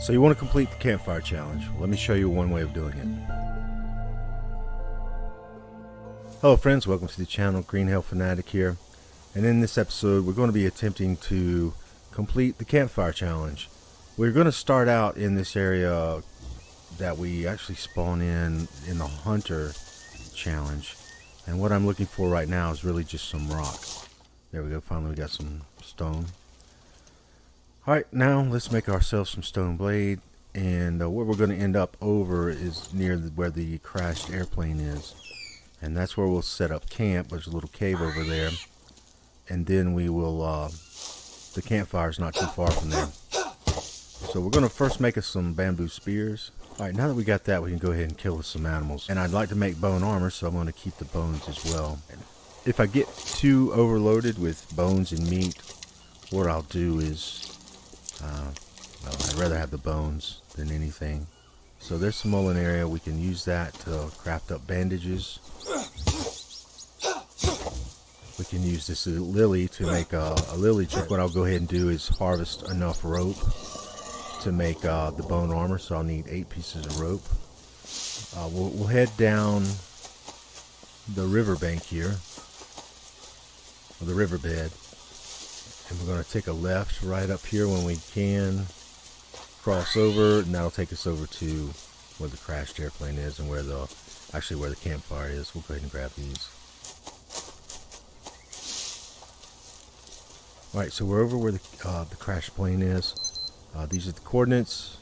So you want to complete the campfire challenge. Let me show you one way of doing it. Hello friends, welcome to the channel. Fanatic here. And in this episode we're going to be attempting to complete the campfire challenge. We're going to start out in this area that we actually spawn in the hunter challenge. And what I'm looking for right now is really just some rock. There we go, finally we got some stone. Alright, now let's make ourselves some stone blade, and where we're going to end up over is near where the crashed airplane is, and that's where we'll set up camp. There's a little cave over there, and then we will the campfire's not too far from there. So we're going to first make us some bamboo spears. Alright, now that we got that, we can go ahead and kill some animals, and I'd like to make bone armor, so I'm going to keep the bones as well. If I get too overloaded with bones and meat, what I'll do is well, I'd rather have the bones than anything. So there's some mullen area. We can use that to craft up bandages. We can use this lily to make a lily chip. What I'll go ahead and do is harvest enough rope to make the bone armor. So I'll need 8 pieces of rope. We'll head down the riverbank here, or the riverbed. And we're going to take a left right up here when we can, cross over, and that'll take us over to where the crashed airplane is and where the campfire is. We'll go ahead and grab these. Alright, so we're over where the crashed plane is. These are the coordinates.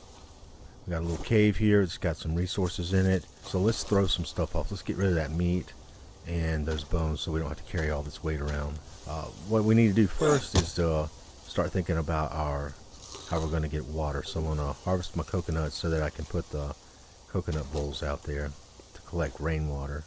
We got a little cave here. It's got some resources in it. So let's throw some stuff off. Let's get rid of that meat and those bones so we don't have to carry all this weight around. What we need to do first is to start thinking about how we're going to get water. So I'm going to harvest my coconuts so that I can put the coconut bowls out there to collect rainwater.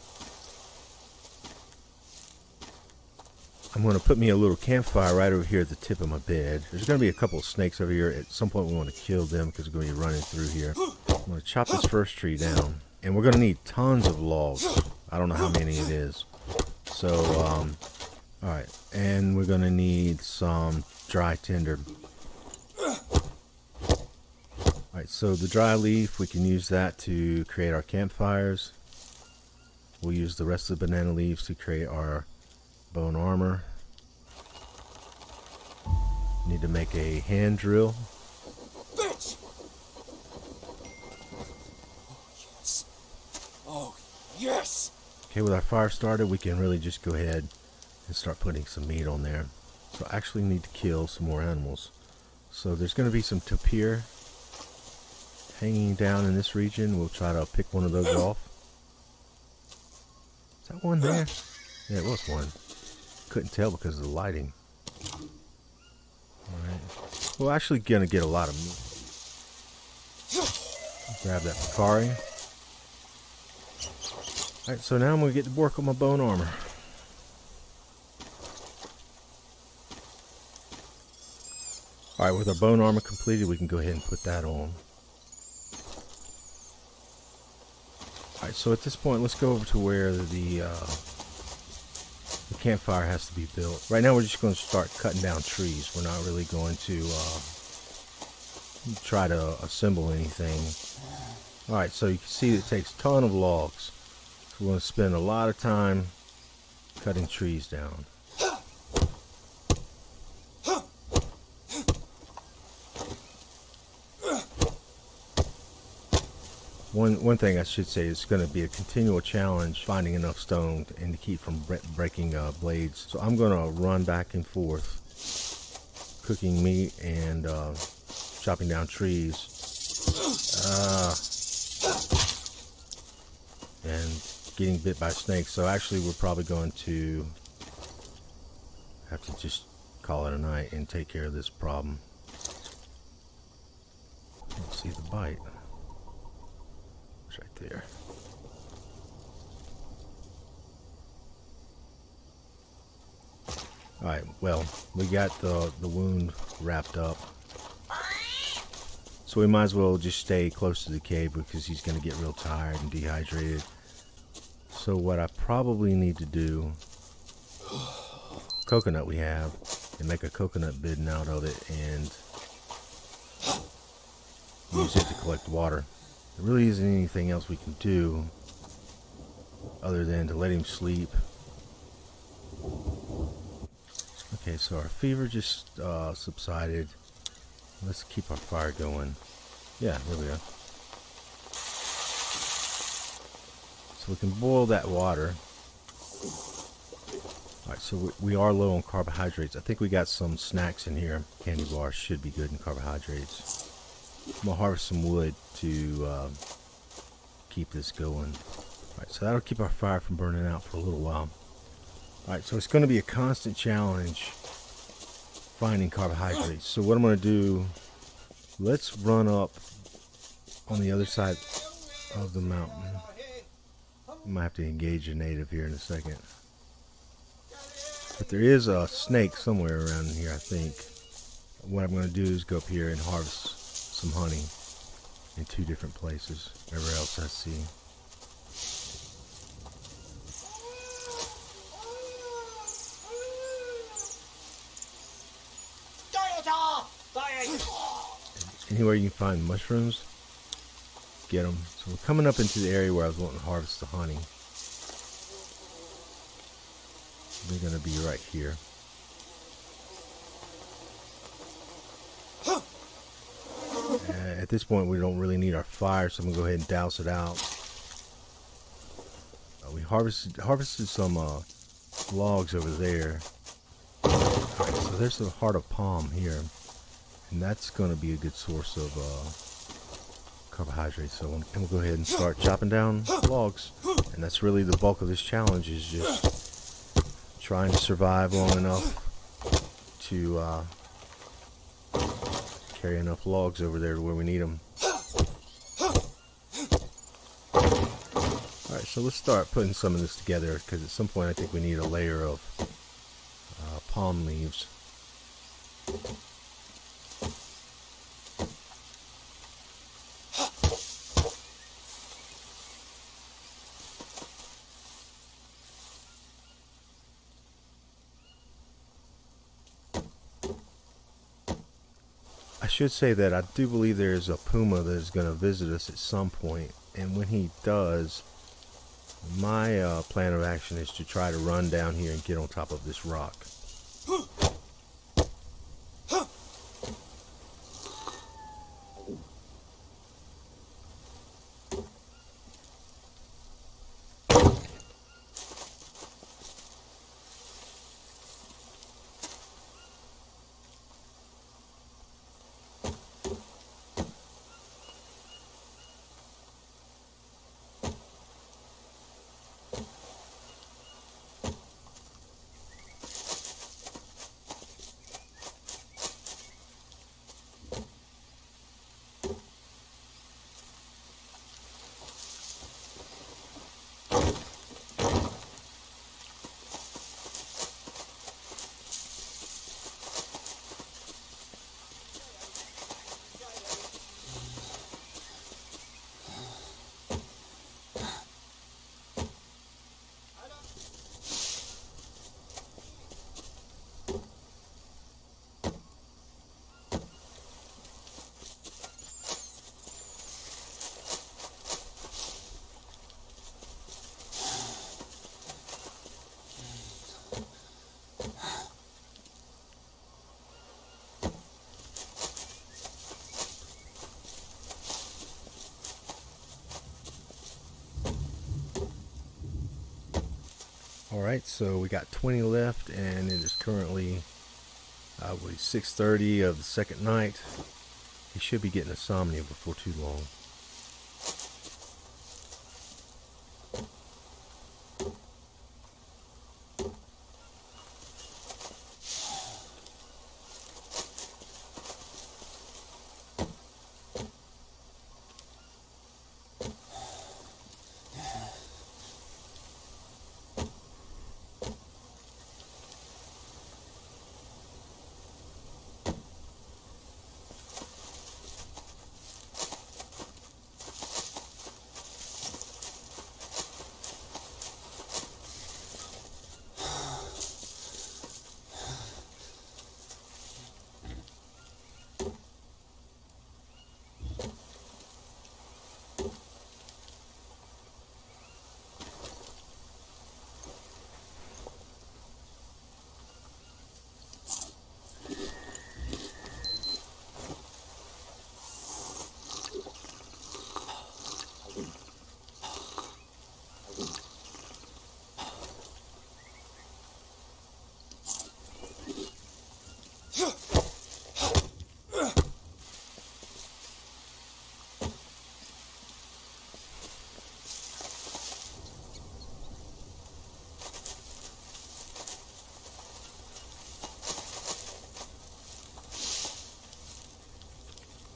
I'm going to put me a little campfire right over here at the tip of my bed. There's going to be a couple of snakes over here. At some point we want to kill them because we're going to be running through here. I'm going to chop this first tree down, and we're going to need tons of logs. I don't know how many it is. So alright, and we're going to need some dry tinder. Alright, so the dry leaf, we can use that to create our campfires. We'll use the rest of the banana leaves to create our bone armor. Need to make a hand drill. Bitch! Oh, yes. Oh, yes! Okay, with our fire started, we can really just go ahead and start putting some meat on there. So I actually need to kill some more animals. So there's going to be some tapir hanging down in this region. We'll try to pick one of those off. Is that one there? Yeah, it was one. Couldn't tell because of the lighting. Alright. We're actually going to get a lot of meat. Grab that Bakari. Alright, so now I'm going to get to work on my bone armor. Alright, with our bone armor completed, we can go ahead and put that on. Alright, so at this point, let's go over to where the campfire has to be built. Right now, we're just going to start cutting down trees. We're not really going to try to assemble anything. Alright, so you can see it takes a ton of logs. So we're going to spend a lot of time cutting trees down. One thing I should say is it's going to be a continual challenge finding enough stone and to keep from breaking blades. So I'm going to run back and forth cooking meat and chopping down trees and getting bit by snakes. So actually we're probably going to have to just call it a night and take care of this problem. Let's see the bite. Right there. Alright, well, we got the wound wrapped up. So we might as well just stay close to the cave because he's going to get real tired and dehydrated. So what I probably need to do, coconut we have, and make a coconut bidden out of it and use it to collect water. There really isn't anything else we can do other than to let him sleep. Okay, so our fever just subsided. Let's keep our fire going. Yeah, there we go. So we can boil that water. Alright, so we are low on carbohydrates. I think we got some snacks in here. Candy bars should be good in carbohydrates. I'm going to harvest some wood to keep this going. Alright, so that'll keep our fire from burning out for a little while. Alright, so it's going to be a constant challenge finding carbohydrates. So what I'm going to do, let's run up on the other side of the mountain. I might have to engage a native here in a second. But there is a snake somewhere around here, I think. What I'm going to do is go up here and harvest some honey in 2 different places, wherever else I see. Anywhere you can find mushrooms, get them. So we're coming up into the area where I was wanting to harvest the honey. They're going to be right here. At this point, we don't really need our fire, so I'm going to go ahead and douse it out. We harvested some logs over there. Alright, so there's the heart of palm here. And that's going to be a good source of carbohydrates. So we'll go ahead and start chopping down logs. And that's really the bulk of this challenge, is just trying to survive long enough to carry enough logs over there to where we need them. Alright, so let's start putting some of this together, because at some point I think we need a layer of palm leaves. I should say that I do believe there is a puma that is going to visit us at some point, and when he does, my plan of action is to try to run down here and get on top of this rock. Alright, so we got 20 left, and it is currently 6:30 of the second night. He should be getting insomnia before too long.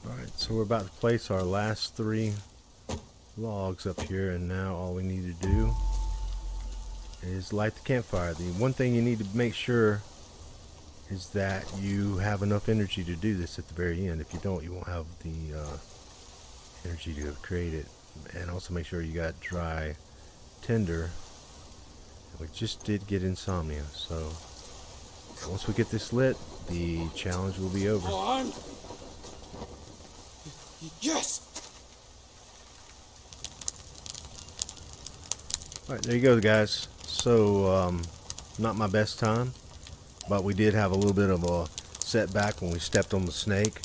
Alright, so we're about to place our last 3 logs up here, and now all we need to do is light the campfire. The one thing you need to make sure is that you have enough energy to do this at the very end. If you don't, you won't have the energy to create it. And also make sure you got dry tinder. We just did get insomnia, so once we get this lit, the challenge will be over. On. Yes. Alright, there you go, guys. So, not my best time, but we did have a little bit of a setback when we stepped on the snake.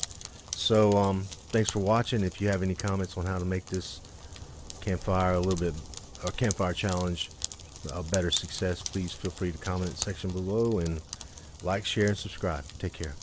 So, thanks for watching. If you have any comments on how to make this campfire campfire challenge a better success, please feel free to comment in the section below, and like, share, and subscribe. Take care.